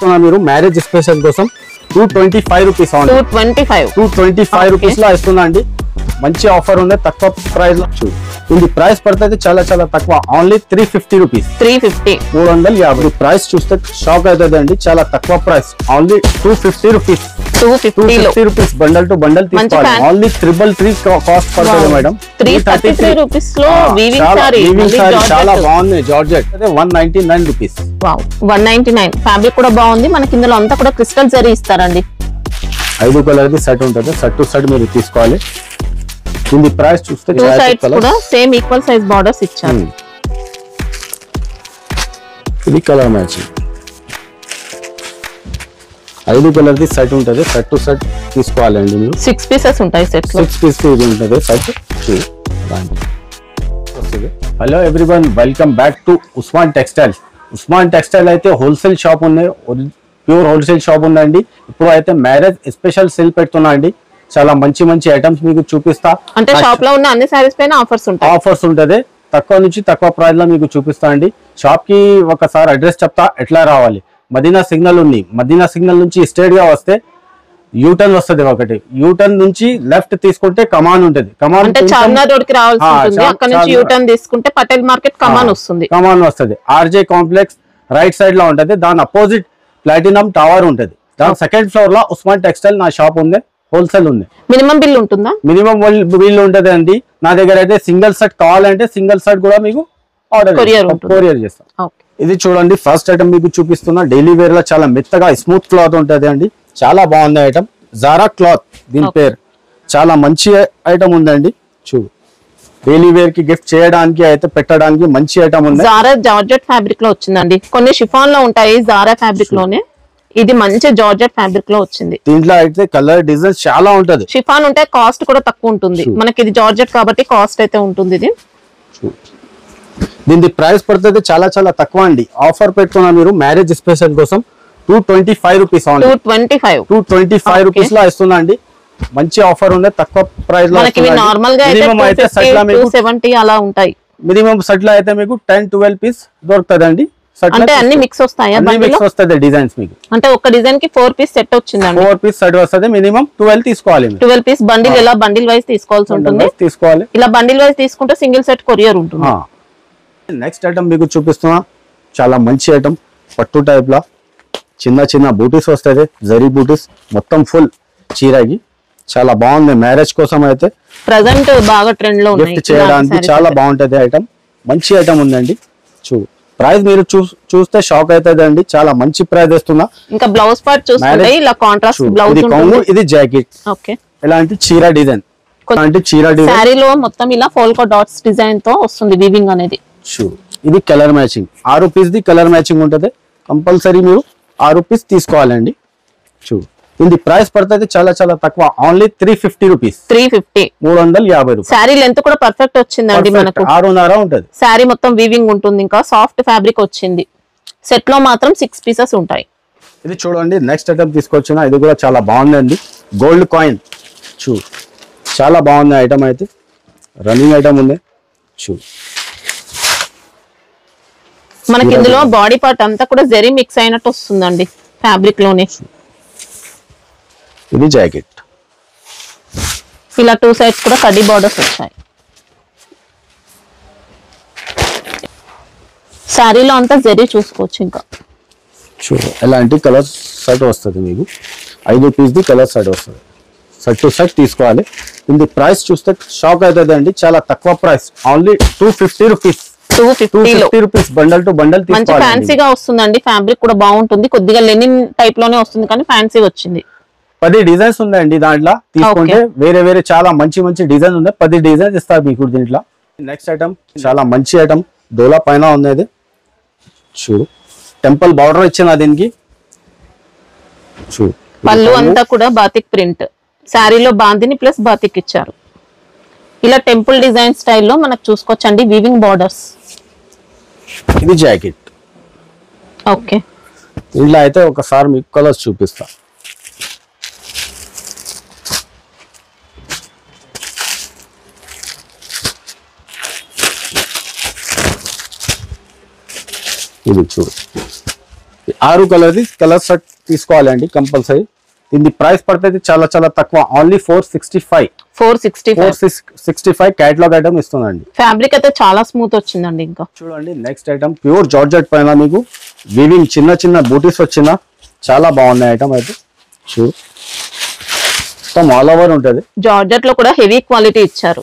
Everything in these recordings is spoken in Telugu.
పెడుతున్నా మీరు మ్యారేజ్ స్పెషల్ కోసం 225 రూపీస్. 225 రూపీస్ లో ఇస్తున్నా అండి. మంచి ఆఫర్ ఉంది, తక్కువ ప్రైస్ లో. ఇది ప్రైస్ పడుతుంది చాలా చాలా తక్కువ, ఓన్లీ 350 రూపీస్. 350 ప్రైస్ చూస్తే షాక్ అవుతుంది అండి. చాలా తక్కువ price, only 250 rupees. 250 rupees bundle to bundle తీసుకోవాలి. ఓన్లీ 333 కాస్ట్ పడుతుంది మేడం. 333 రూపీస్ లో వీవింగ్ సారీ చాలా బాగుంది. Georgette 199 rupees. 199 ఫ్యాబ్రిక్ కూడా బాగుంది. మనకి ఇందులో అంతా కూడా క్రిస్టల్ జరీ ఇస్తారండి. 5 కలర్ ది సెట్ ఉంటుంది. సెట్ టు సెట్ మీరు తీసుకోవాలి. దీని ప్రైస్ చూస్తే టూ సైడ్స్ కూడా సేమ్ ఈక్వల్ సైజ్ బోర్డర్స్ ఇచ్చారు. ఇది కలర్ మ్యాచింగ్. 5 కలర్ ది సెట్ ఉంటుంది. సెట్ టు సెట్ తీసుకోవాలండి మీరు. 6 పీసెస్ ఉంటాయి సెట్ లో. 6 పీస్ ఇది ఉంటుంది set. Hello everyone, welcome back to Usman textile. Usman textile అయితే హోల్సేల్ షాప్ ఉంది, ప్యూర్ హోల్సేల్ షాప్ ఉందండి. ఇప్పుడు అయితే మ్యారేజ్ స్పెషల్ సేల్ పెడుతున్నా అండి. చాలా మంచి మంచి ఐటమ్స్ మీకు చూపిస్తా. అంటే షాప్ లో ఉన్న అన్ని సారీస్ పైన ఆఫర్స్ ఉంటాయి. ఆఫర్స్ ఉంటది. తక్కువ నుంచి తక్కువ ప్రైస్ లో మీకు చూపిస్తా అండి. షాప్ కి ఒకసారి అడ్రస్ చెప్తా, ఎట్లా రావాలి. మదీనా సిగ్నల్ ఉంది. మదీనా సిగ్నల్ నుంచి స్ట్రైట్ గా వస్తే యూటర్న్ వస్తుంది. ఒకటి యూటర్న్ నుంచి లెఫ్ట్ తీసుకుంటే కమాన్ ఉంటది. కమాన్ అంటే చార్మినార్ రోడ్ కి రావాల్సి ఉంటుంది. అక్కడ నుంచి యూటర్న్ తీసుకుంటే పటేల్ మార్కెట్ కమాన్ వస్తుంది. కమాన్ వస్తుంది. ఆర్జే కాంప్లెక్స్ రైట్ సైడ్ లో ఉంటది. దాని అపోజిట్ ప్లాటినం టవర్ ఉంటది. దాని సెకండ్ ఫ్లోర్ లో ఉస్మాన్ టెక్స్టైల్ నా షాప్ ఉంది. హోల్సేల్ ఉంది. మినిమం బిల్ ఉంటుందా? మినిమం బిల్ ఉంటది అండి. నా దగ్గర అయితే సింగిల్ సెట్ కావాలంటే సింగిల్ సెట్ కూడా మీకు ఆర్డర్ కొరియర్ చేస్తాం. ఇది చూడండి, ఫస్ట్ ఐటమ్ మీకు చూపిస్తున్నా. డైలీ వేర్ లో చాలా మెత్తగా స్మూత్ క్లాత్ ఉంటది అండి. చాలా బాగుంది ఐటమ్. జారా క్లాత్ దీని పేరు. చాలా మంచి ఐటమ్ ఉందండి. చూడు, డైలీ వేర్ కి గిఫ్ట్ చేయడానికి అయితే పెట్టడానికి మంచి ఐటమ్ ఉంది. జారా జార్జెట్ ఫ్యాబ్రిక్ లో వచ్చిందండి. కొన్ని షిఫాన్ లో ఉంటాయి జారా ఫ్యాబ్రిక్ లోనే. ఇది మంచి జార్జెట్ ఫ్యాబ్రిక్ లో వచ్చింది. దీంట్లో అయితే కలర్ డిజైన్ చాలా ఉంటది. షిఫాన్ ఉంటే కాస్ట్ కూడా తక్కువ ఉంటుంది. మనకి ఇది జార్జెట్ కాబట్టి కాస్ట్ అయితే ఉంటుంది. ఇది దీని ప్రైస్ పడుతుంది చాలా చాలా తక్కువ అండి. ఆఫర్ పెట్టుకున్నా మీరు మ్యారేజ్ స్పెషల్ కోసం 225 రూపీస్. 225 రూపీస్ లో ఇస్తున్నా అండి. మంచి ఆఫర్ ఉంది, తక్కువ ప్రైస్ లో. నార్మల్ గా 270 అలా ఉంటాయి. మినిమం సెట్ లో అయితే మీకు 10-12 పీస్ దొరుకుతుంది అండి. అంటే అన్ని మిక్స్ వస్తాయా? మిక్స్ వస్తుంది డిజైన్స్ మీకు. అంటే ఒక డిజైన్ కి 4 పీస్ సెట్ వచ్చిందండి. 4 పీస్ సెట్ వస్తుంది. మినిమం 12 తీసుకోవాలి. 12 పీస్ బండిల్. ఇలా బండిల్ వైస్ తీసుకోవాల్సి ఉంటుంది. తీసుకోవాలి. ఇలా బండిల్ వైస్ తీసుకుంటే సింగిల్ సెట్ కొరియర్ ఉంటుంది. నెక్స్ట్ ఐటమ్ మీకు చూపిస్తున్నా. చాలా మంచి ఐటమ్. పట్టు టైప్ లా చిన్న చిన్న బూటీస్ వస్తుంది. జరీ బూటీస్ మొత్తం ఫుల్ చీరకి. చాలా బాగుంది. మ్యారేజ్ కోసం అయితే ప్రెజెంట్ బాగా ట్రెండ్ లో గిఫ్ట్ చేయడానికి చాలా బాగుంటది ఐటమ్. మంచి ఐటమ్ ఉందండి. చూడు, ప్రైస్ మీరు చూస్తే షాక్ అవుతుంది అండి. చాలా మంచి ప్రైస్ ఇస్తున్నా. ఇంకా బ్లౌజ్ పార్ట్ చూస్తుంటే ఇలా కాంట్రాస్ట్ బ్లౌజ్ ఉంటుంది. ఇది జాకెట్. ఓకే, ఇలాంటి చీర డిజైన్. సారీలో మొత్తం ఇలా ఫోల్కో డాట్స్ డిజైన్ తో వస్తుంది వీవింగ్ అనేది. ఇది కలర్ మ్యాచింగ్. 6 పీస్ ది కలర్ మ్యాచింగ్ ఉంటది. కంపల్సరీ మీరు 6 పీస్ తీసుకోవాలండి. చూడు, ఇది ప్రైస్ పడుతుంది చాలా చాలా తక్కువ, ఓన్లీ 350 రూపీస్. 350 రూపాయలు. సారీ లెంత్ కూడా పర్ఫెక్ట్ వచ్చిందండి. మనకు 6.5 ఉంటది. సారీ మొత్తం వీవింగ్ ఉంటుంది. ఇంకా సాఫ్ట్ ఫ్యాబ్రిక్ వచ్చింది. సెట్ లో మాత్రం 6 పీసెస్ ఉంటాయి. ఇది చూడండి, నెక్స్ట్ ఐటమ్ తీసుకొచ్చిన. ఇది కూడా చాలా బాగుందండి. Gold coin. చూ, చాలా బాగుంది ఐటమ్. అయితే రన్నింగ్ ఐటమ్ ఉంది. చూ, మనకి ఇందులో బాడీ పార్ట్ అంతా కూడా జరీ మిక్స్ అయినట్టు వస్తుందండి ఫ్యాబ్రిక్ లోనే. ఇది జాకెట్. ఇలా 2 సైడ్స్ కూడా కడ్డీ బార్డర్స్ వచ్చాయి. సారీలో అంతా జరీ చూసుకోవచ్చు. ఇంకా చూడు, ఎలాంటి కలర్ సెట్ వస్తుంది మీకు. 5 పీస్ ది కలర్ సెట్ వస్తుంది. సెట్ టు సెట్ తీసుకోవాలి. ఇది ప్రైస్ చూస్తే షాక్ అవుతుంది అండి. చాలా తక్కువ price, only 250 rupees. 250 rupees bundle to bundle. మంచి ఫ్యాన్సీగా వస్తుందండి. ఫ్యాబ్రిక్ కూడా బాగుంటుంది. కొద్దిగా లెనిన్ టైప్ లోనే వస్తుంది కానీ ఫ్యాన్సీ వచ్చింది. 10 డిజైన్స్ ఉందండి దాంట్లో. తీసుకుంటే వేరే వేరే చాలా మంచి మంచి డిజైన్ ఉన్నాయి. 10 డిజైన్స్ ఇస్తారు మీకు దీంట్లో. నెక్స్ట్ ఐటమ్ చాలా మంచి ఐటమ్. డోలా పైన ఉంది. చూడు, టెంపుల్ బార్డర్ ఇచ్చిన దీనికి. చూడు, పళ్ళు అంతా కూడా బాతిక్ ప్రింట్. శారీలో బాందిని ప్లస్ బాతిక్ ఇచ్చారు. ఇలా టెంపుల్ డిజైన్ స్టైల్లో మనకు చూసుకోవచ్చండి. Weaving borders. ఇది జాకెట్. ఓకే, ఇలా అయితే ఒకసారి మీకు కలర్స్ చూపిస్తా. ఇది చూడు, 6 కలర్ సెట్ తీసుకోవాలండి కంపల్సరీ. దీని ప్రైస్ పడుతుంది చాలా చాలా తక్కువ, ఓన్లీ 465. 465 క్యాటలాగ్ ఐటమ్ ఇస్తుందండి. ఫ్యాబ్రిక్ అయితే చాలా స్మూత్ వచ్చిందండి. ఇంకా చూడండి నెక్స్ట్ ఐటమ్ ప్యూర్ జార్జెట్ పైన మీకు వీవింగ్ చిన్న చిన్న బూటీస్ వచ్చిన చాలా బాగున్నాయి ఐటమ్ అయితే. చూడు మొత్తం ఆల్ ఓవర్ ఉంటుంది. జార్జెట్ లో కూడా హెవీ క్వాలిటీ ఇచ్చారు.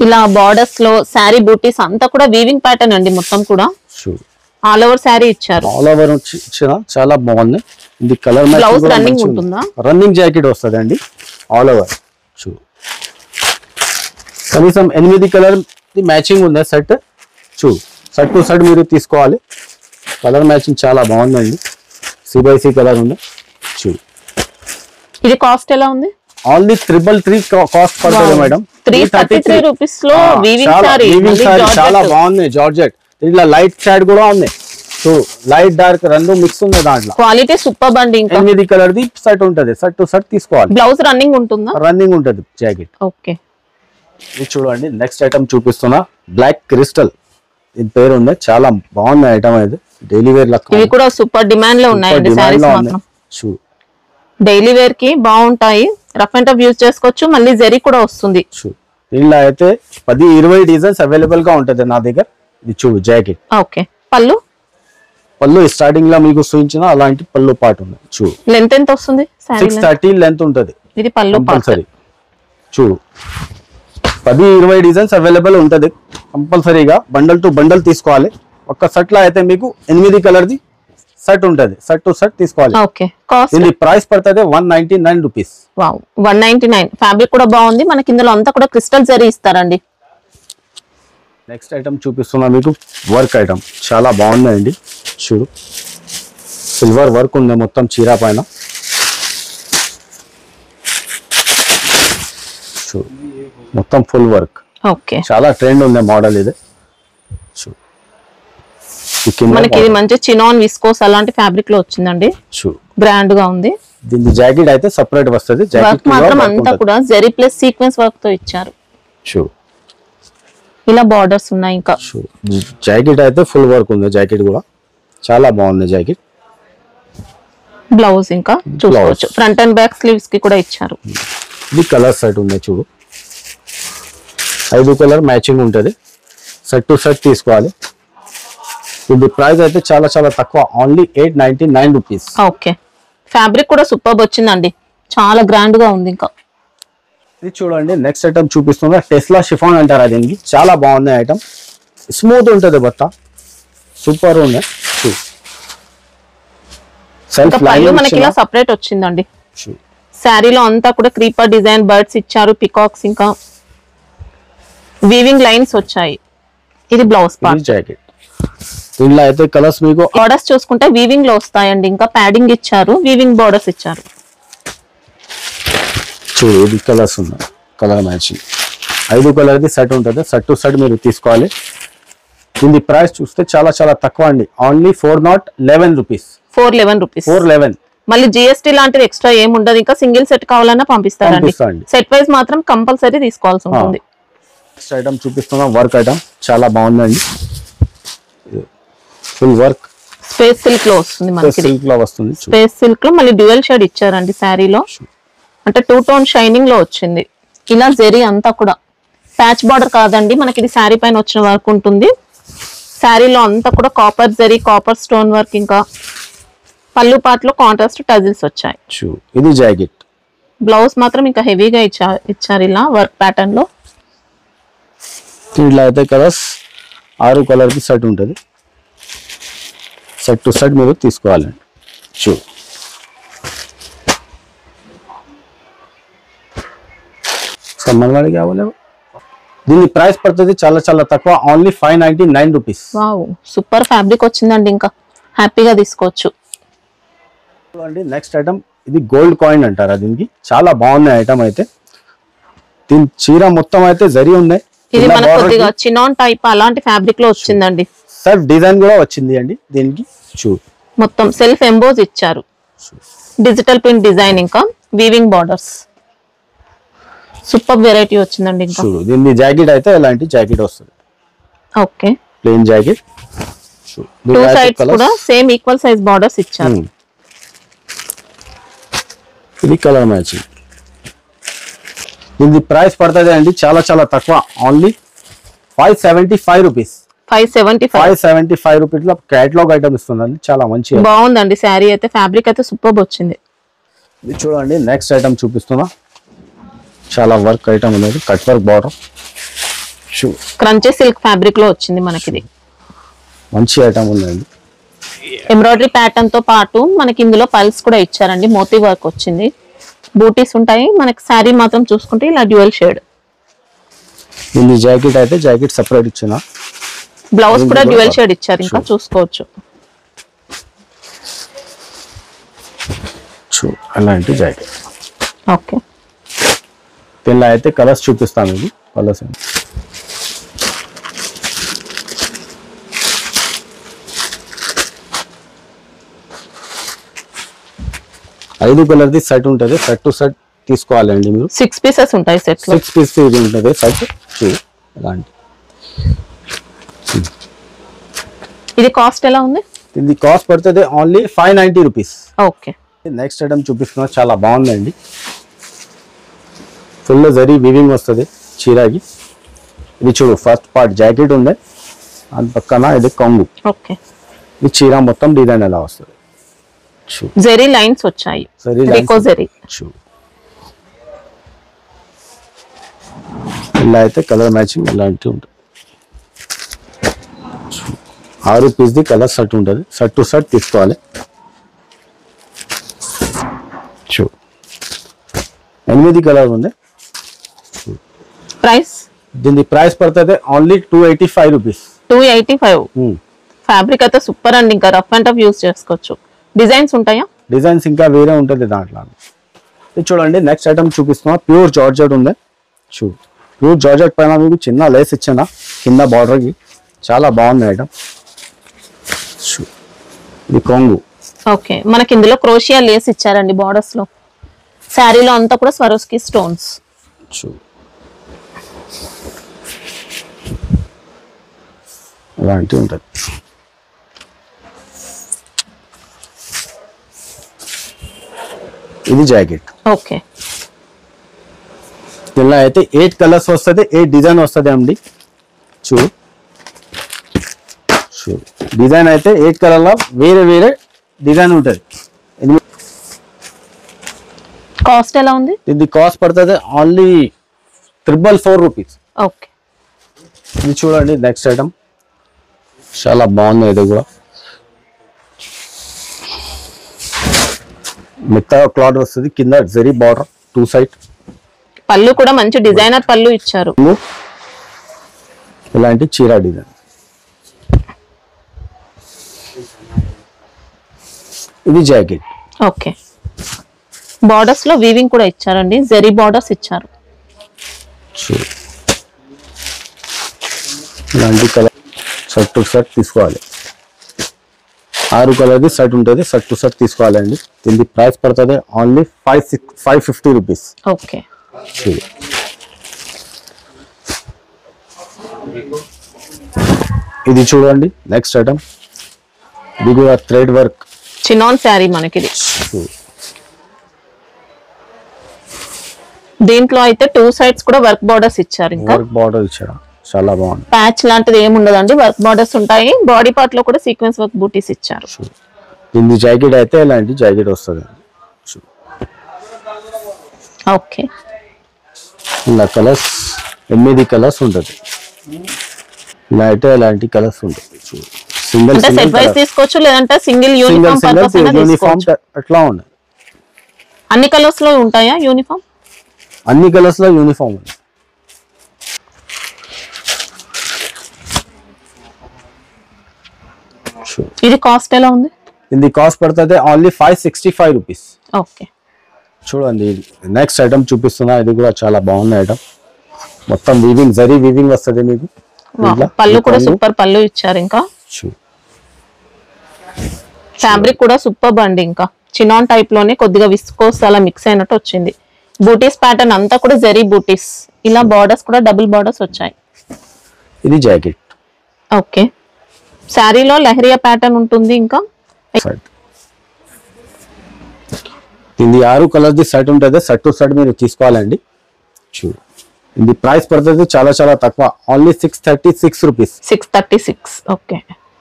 ఇలా బార్డర్స్ లో శారీ బూటీస్ అంతా కూడా వీవింగ్ ప్యాటర్న్ అండి. మొత్తం కూడా ఆల్ ఓవర్ శారీ ఇచ్చారు. ఆల్ ఓవర్ ఇచ్చిన చాలా బాగుంది. ఇది కలర్ బ్లౌజ్ రన్నింగ్ ఉంటుందా? రన్నింగ్ జాకెట్ వస్తుంది అండి ఆల్ ఓవర్. కనీసం 8 కలర్ మ్యాచింగ్ ఉంది సెట్. సెట్ టు సెట్ మీరు తీసుకోవాలి. కలర్ మ్యాచింగ్ చాలా బాగుందండి. సి కలర్ ఉంది. ఇది కాస్ట్ ఎలా ఉంది? ఓన్లీ 333 కాస్ట్ పడుతుంది మేడం. 333 రూపీస్ లో వీవింగ్ సారీ చాలా బాగుంది. జార్జెట్ ఇట్లా లైట్ షేడ్ కూడా ఉంది. సో లైట్ డార్క్ రెండు మిక్స్ ఉంది దాంట్లో. క్వాలిటీ సూపర్ అండి. ఇంకా 8 కలర్ ది సెట్ ఉంటది. సెట్ టు సెట్ తీసుకోవాలి. బ్లౌజ్ రన్నింగ్ ఉంటుందా? రన్నింగ్ ఉంటది జాకెట్. ఓకే. ఇది చూడండి నెక్స్ట్ ఐటమ్ చూపిస్తున్నా. బ్లాక్ క్రిస్టల్ ఇది పేరు ఉంది. చాలా బాగుంది ఐటమ్ ఇది. Daily wear look. ఇవి కూడా సూపర్ డిమాండ్ లో ఉన్నాయండి సారీస్ మాత్రం. డైలీ వేర్ కి బాగుంటాయి. రఫ్ అండ్ టఫ్ యూజ్ చేసుకోవచ్చు. మళ్ళీ జరీ కూడా వస్తుంది. దీనిలో అయితే 10-20 డిజైన్స్ అవైలబుల్ గా ఉంటది నా దగ్గర. ఇది చూడు జాకెట్. ఓకే. పళ్ళు స్టార్టింగ్ లో మీకు చూపించిన అలాంటి పళ్ళు పార్ట్ ఉంది. చూడు లెంత్ ఎంత వస్తుంది? 630 లెంత్ ఉంటది. ఇది పళ్ళు పార్ట్. చూడు 10-20 డిజైన్స్ అవైలబుల్ ఉంటది. కంపల్సరీగా బండల్ టు బండల్ తీసుకోవాలి. ఒక్క సెట్ లో అయితే మీకు 8 కలర్ ది సెట్ ఉంటది. సెట్ టు సెట్ తీసుకోవాలి. ఓకే. కాస్ట్ దీని ప్రైస్ పడుతుంది 199 రూపీస్. వావ్ 199. ఫ్యాబ్రిక్ కూడా బాగుంది. మనకి ఇందులో అంతా కూడా క్రిస్టల్ జరీ ఇస్తారండి. నెక్స్ట్ ఐటమ్ చూపిస్తున్నా మీకు వర్క్ ఐటమ్. చాలా బాగుందండి. చూడు సిల్వర్ వర్క్ ఉంది మొత్తం చీర పైన. చూడు మొత్తం ఫుల్ వర్క్. ఓకే. చాలా ట్రెండ్ ఉంది మోడల్ ఇది. మనకి ఇది మంచి చినాన్ విస్కోస్ అలాంటి ఫ్యాబ్రిక్ లో వచ్చిందండి. గ్రాండ్ గా ఉంది. దీని జాకెట్ అయితే సెపరేట్ వస్తది. జాకెట్ మాత్రం అంతా కూడా జరీ ప్లస్ సీక్వెన్స్ వర్క్ తో ఇచ్చారు. ఇలా బార్డర్స్ ఉన్నాయి. ఇంకా జాకెట్ అయితే ఫుల్ వర్క్ ఉంది. జాకెట్ కూడా చాలా బాగుంది జాకెట్. బ్లౌజ్ ఇంకా చూసుకోవచ్చు. ఫ్రంట్ అండ్ బ్యాక్ స్లీవ్స్ కి కూడా ఇచ్చారు. ఇది కలర్ సెట్ ఉంది. చూడు 5 కలర్ మ్యాచింగ్ ఉంటది. సెట్ టు సెట్ తీసుకోవాలి. ఇది ప్రైస్ అయితే చాలా చాలా తక్కువ, ఓన్లీ 899 రూపీస్. ఓకే. ఫ్యాబ్రిక్ కూడా సూపర్ వచ్చిందండి. చాలా గ్రాండ్ గా ఉంది. ఇంకా ఇది చూడండి నెక్స్ట్ ఐటమ్ చూపిస్తున్నా. టెస్లా షిఫాన్ అంటారు దీనికి. చాలా బాగుంది ఐటమ్. స్మూత్ ఉంటది బట్ట. సూపర్ ఉంది. మనకి ఇలా సెపరేట్ వచ్చిందండి. శారీలో అంతా కూడా క్రీపర్ డిజైన్ బర్డ్స్ ఇచ్చారు. పికాక్స్ ఇంకా వీవింగ్ లైన్స్ వచ్చాయి. ఇది బ్లౌజ్ పార్ట్. జాకెట్ దీనిలో అయితే కలర్స్ మీకు బార్డర్స్ చూసుకుంటే వీవింగ్ లో వస్తాయండి. ఇంకా ప్యాడింగ్ ఇచ్చారు. వీవింగ్ బార్డర్స్ ఇచ్చారు. చూడు ఇది కలర్స్ ఉన్నాయి. కలర్ మ్యాచింగ్ 5 కలర్ ది సెట్ ఉంటుంది. సెట్ టు సెట్ మీరు తీసుకోవాలి. దీని ప్రైస్ చూస్తే చాలా చాలా తక్కువ అండి. Only 411 rupees. 411. మళ్ళీ జిఎస్టీ లాంటిది ఎక్స్ట్రా ఏమి ఉండదు. ఇంకా సింగిల్ సెట్ కావాలన్నా పంపిస్తారండి. సెట్ వైజ్ మాత్రం కంపల్సరీ తీసుకోవాల్సి ఉంటుంది. నెక్స్ట్ ఐటమ్ చూపిస్తున్నా వర్క్ ఐటమ్. చాలా బాగుందండి. ఫుల్ వర్క్ స్పేస్ సిల్క్ లో వస్తుంది. మనకి సిల్క్ లో వస్తుంది. స్పేస్ సిల్క్ లో మళ్ళీ డ్యూయల్ షేడ్ ఇచ్చారండి శారీలో. అంటే 2 టోన్ షైనింగ్ లో వచ్చింది. ఇలా జరీ అంతా కూడా ప్యాచ్ బార్డర్ కాదండి. మనకి ఇది శారీ పైన వచ్చిన వర్క్ ఉంటుంది. శారీలో అంతా కూడా copper zari, copper stone work. ఇంకా పళ్ళు పార్ట్ లో కాంట్రాస్ట్ టజిల్స్ వచ్చాయి. ఇది జాకెట్. బ్లౌజ్ మాత్రం ఇంకా హెవీగా ఇచ్చారు ఇలా వర్క్ ప్యాటర్న్ లో. దీంట్లో అయితే కలర్స్ 6 కలర్ కి సెట్ ఉంటుంది. సెట్ టు సెట్ మీరు తీసుకోవాలండి. సమ్మర్వాడికి అవ్వలేవు. దీని ప్రైస్ పడుతుంది చాలా చాలా తక్కువ, only 599 rupees. Wow super fabric వచ్చిందండి. ఇంకా హ్యాపీగా తీసుకోవచ్చు. నెక్స్ట్ ఐటమ్ ఇది గోల్డ్ కాయిన్ అంటారా దీనికి. చాలా బాగుంది ఐటమ్ అయితే. దీని చీర మొత్తం అయితే జరీ ఉన్నాయి. ఇది మనకు కొద్దిగా చినాన్ టైప్ అలాంటి ఫ్యాబ్రిక్ లో వచ్చిందండి. సెల్ఫ్ డిజైన్ కూడా వచ్చింది అండి దీనికి. మొత్తం సెల్ఫ్ ఎంబోజ్ ఇచ్చారు. డిజిటల్ ప్రింట్ డిజైన్ ఇంకా వీవింగ్ బార్డర్స్. సూపర్ వెరైటీ వచ్చిందండి. ఇంకా దీని జాకెట్ అయితే ఎలాంటి జాకెట్ వస్తుంది. Okay. Plain jacket. Two sides కూడా సేమ్ ఈక్వల్ సైజ్ బార్డర్స్ ఇచ్చారు. ఇది కలర్ మ్యాచింగ్. దీని ప్రైస్ పడుతుంది అండి చాలా చాలా తక్కువ, ఓన్లీ 575 రూపీస్. 575 రూపీస్ లో కేటలాగ్ ఐటమ్ ఇస్తుందండి, చాలా మంచి బాగుందండి. శారీ అయితే ఫ్యాబ్రిక్ అయితే సూపర్ వచ్చింది. ఇది చూడండి నెక్స్ట్ ఐటమ్ చూపిస్తున్నా, చాలా వర్క్ ఐటమ్ ఉన్నది, cut work border, crunchy silk fabric లో వచ్చింది మనకి. ఇది మంచి ఐటమ్ ఉందండి. ఎంబ్రాయిడరీ ప్యాటర్న్ తో పాటు మనకి ఇందులో పల్స్ కూడా ఇచ్చారండి, మోతీ వర్క్ వచ్చింది, బూటీస్ ఉంటాయి. మనకి శారీ మాత్రం చూసుకుంటే ఇలా డ్యూయల్ షేడ్. ఇది జాకెట్ అయితే జాకెట్ సెపరేట్ ఇచ్చిన, బ్లౌజ్ కూడా డ్యూయల్ షేడ్ ఇచ్చారు, ఇంకా చూసుకోవచ్చు. అలాంటి జాకెట్. ఓకే, దీనిలో అయితే కలర్స్ చూపిస్తాను. ఇది కలర్స్ 5 కలర్ది సెట్ ఉంటుంది, సెట్ టు సెట్ తీసుకోవాలండి మీరు. 6 పీసెస్ ఉంటాయి సెట్ లో. 6 పీస్ ఉంటుంది సెట్. అలాంటి ఇది కాస్ట్ ఎలా ఉంది? ఇది కాస్ట్ పడుతుంది only 590 rupees. Okay, next item చూపిస్తున్నా, చాలా బాగుందండి. ఫుల్ జరీ వీవింగ్ వస్తుంది చీరాకి. ఇది చూడు, ఫస్ట్ పార్ట్ జాకెట్ ఉంది, అది పక్కన ఇది కొంగు. ఓకే, ఇది చీర మొత్తం డిజైన్ ఎలా వస్తుంది. జరీ లైన్స్ వచ్చాయి, ఇలా అయితే కలర్ మ్యాచింగ్ ఇలాంటివి ఉంటుంది. 6 పీస్ది కలర్ సెట్ ఉంటుంది, సెట్ టు సెట్ తీసుకోవాలి. 8 కలర్ ఉంది. ప్రైస్ దీని ప్రైస్ పడుతుంది ఓన్లీ 285 రూపీస్. 285. ఫ్యాబ్రిక్ అయితే సూపర్ అండి, ఇంకా రఫ్ అండ్ టఫ్ యూస్ చేసుకోవచ్చు. డిజైన్స్ ఉంటాయా? డిజైన్స్ ఇంకా వేరే ఉంటుంది దాంట్లో. ఇది చూడండి నెక్స్ట్ ఐటమ్ చూపిస్తున్నా, ప్యూర్ జార్జెట్ ఉంది. ప్యూర్ జార్జెట్ పైన మీకు చిన్న లేస్ ఇచ్చిన కింద బార్డర్ కి, చాలా బాగుంది ఐటమ్. ఇది కొంగు. ఓకే, మనకి ఇందులో క్రోషియా లేస్ ఇచ్చారండి బార్డర్స్ లో. శారీలో అంతా కూడా స్వరోస్కి స్టోన్స్. అలాంటి ఉంటుంది. ఇది జాకెట్. ఓకే, ఇలా అయితే 8 కలర్స్ వస్తుంది, 8 డిజైన్ వస్తుంది అండి. డిజైన్ అయితే 8 కలర్ లో వేరే వేరే డిజైన్ ఉంటుంది. కాస్ట్ ఎలా ఉంది? ఇది కాస్ట్ పడుతుంది ఓన్లీ 444 రూపీస్. ఓకే, ఇది చూడండి నెక్స్ట్ ఐటమ్, చాలా బాగుంది. ఇది కూడా మిగతా క్లాత్ వస్తుంది, కింద జరీ బార్డర్ 2 సైడ్. పళ్ళు కూడా మంచి డిజైనర్ పళ్ళు ఇచ్చారు. ఇలాంటి చీర డిజైన్. ఇది జాకెట్. ఓకే, బార్డర్స్ లో వీవింగ్ కూడా ఇచ్చారండి, జరీ బార్డర్స్ ఇచ్చారు. ఇలాంటి కలర్ సెట్ టు సెట్ తీసుకోవాలి. 6 కలర్ది సెట్ ఉంటుంది, సెట్ టు సెట్ తీసుకోవాలండి. దీనికి ప్రైస్ పడుతుంది ఓన్లీ 550 రూపీస్. ఓకే, ఇది చూడండి నెక్స్ట్ ఐటమ్, ఇది కూడా థ్రెడ్ వర్క్ చినాన్ శారీ మనకి. దీంట్లో అయితే 2 సైడ్స్ కూడా వర్క్ బార్డర్స్ ఇచ్చారు. ఇంకా వర్క్ బార్డర్ ఇచ్చారు, చాలా బాగుంది. ప్యాచ్ లాంటిది ఏమి ఉండదండి, వర్క్ బార్డర్స్ ఉంటాయి. బాడీ పార్ట్ లో కూడా సీక్వెన్స్ వర్క్ బూటీస్ ఇచ్చారు. దీని జాకెట్ అయితే ఇలాంటి జాకెట్ వస్తుంది. ఓకే, ఇలా కలర్స్ 8 కలర్స్ ఉంటుంది. ఇలా అయితే ఇలాంటి కలర్స్ ఉంటుంది. సింగిల్ సెట్ వైస్ తీసుకోవచ్చు, లేదంటే సింగిల్ యూనిఫామ్ పర్పస్ అయినా తీసుకోవచ్చు. అట్లా ఉంది. అన్ని కలర్స్ లో ఉంటాయా యూనిఫామ్? అన్ని కలర్స్ లో యూనిఫామ్ ఉంది. ఇది కాస్ట్ ఎలా ఉంది? ఇది కాస్ట్ పడుతుంది ఓన్లీ 565 రూపీస్. ఓకే, చూడండి నెక్స్ట్ ఐటమ్ చూపిస్తున్నా, ఇది కూడా చాలా బాగుంది ఐటమ్. మొత్తం వీవింగ్, జరీ వీవింగ్ వస్తుంది మీకు. పళ్ళు కూడా సూపర్ పళ్ళు ఇచ్చారు. ఇంకా ఫ్యాబ్రిక్ కూడా సూపర్ అండి. ఇంకా చినాన్ టైప్ లోనే కొద్దిగా విస్కోస్ అలా మిక్స్ అయినట్టు వచ్చింది. బూటీస్ ప్యాటర్న్ అంతా కూడా జరీ బూటీస్. ఇలా బార్డర్స్ కూడా డబుల్ బార్డర్స్ వచ్చాయి. ఇది జాకెట్. ఓకే, శారీలో లెహరియా ప్యాటర్న్ ఉంటుంది. ఇంకా ఇది 6 కలర్స్ ది సెట్ ఉంటుంది. సెట్ టు సెట్ మీరు తీసుకోవాలండి. చూడు ఇది ప్రైస్ పడుతుంది చాలా చాలా తక్కువ, ఓన్లీ 636 రూపీస్. 636. ఓకే.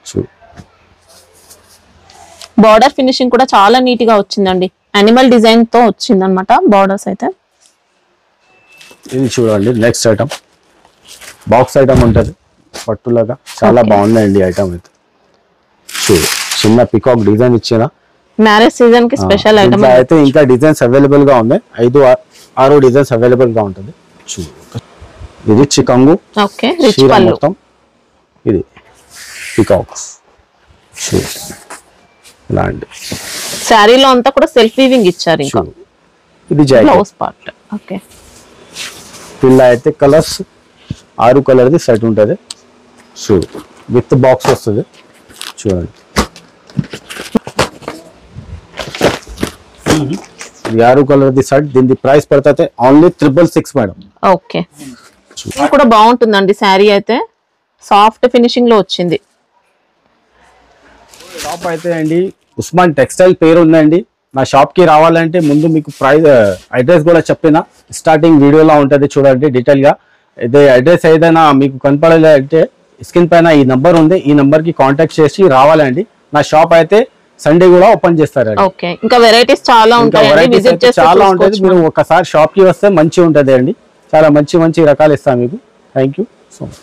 చూడు బార్డర్ ఫినిషింగ్ కూడా చాలా నీట్ గా వచ్చిందండి. అనిమల్ డిజైన్ తో వచ్చింది అనమాట బార్డర్స్ అయితే. ఇది చూడండి నెక్స్ట్ ఐటమ్ బాక్స్ ఐటమ్ ఉంటుంది పట్టులాగా, చాలా బాగుందండి ఐటమ్ అయితే. చూడు చిన్న పికాక్ డిజైన్ ఇచ్చిన మ్యారేజ్ సీజన్ కి స్పెషల్ ఐటమ్ అయితే. ఇంకా డిజైన్స్ అవైలబుల్ గా ఉన్నాయి, 5-6 డిజైన్స్ అవైలబుల్ గా ఉంటుంది. చూడు ఇది చికంగు. ఓకే. రిచ్ పళ్ళు మొత్తం ఇది పికాక్స్. చూడు ఇలాంటి శారీలో అంతా కూడా సెల్ఫ్ వీవింగ్ ఇచ్చారు. ఇంకా ఇది జాకెట్ బ్లౌజ్ పార్ట్. ఓకే. పిల్ల అయితే కలర్స్ 6 కలర్ ది సెట్ ఉంటుంది. చూడు విత్ బాక్స్ వస్తుంది. చూడండి ఇది 6 కలర్ ది సెట్. దీని ప్రైస్ పడుతుంది ఓన్లీ 666 మేడం. ఓకే. ఇది కూడా బాగుంటుందండి శారీ అయితే, సాఫ్ట్ ఫినిషింగ్ లో వచ్చింది. షాప్ అయితే అండి ఉస్మాన్ టెక్స్టైల్ పేరు ఉందండి. నా షాప్ కి రావాలంటే ముందు మీకు ప్రైస్ అడ్రస్ కూడా చెప్పిన స్టార్టింగ్ వీడియోలో ఉంటుంది, చూడండి డీటెయిల్ గా. ఇదే అడ్రస్ ఏదైనా మీకు కనపడాలంటే స్క్రీన్ పైన ఈ నంబర్ ఉంది, ఈ నంబర్ కి కాంటాక్ట్ చేసి రావాలండి. నా షాప్ అయితే సండే కూడా ఓపెన్ చేస్తారండి. ఓకే. ఇంకా వెరైటీస్ చాలా ఉంటాయి, విజిట్ చేసి చాలా ఉంటుంది. మీరు ఒకసారి షాప్ కి వస్తే మంచిగా ఉంటుంది అండి, చాలా మంచి మంచి రకాలు ఇస్తాం మీకు. Thank you so much.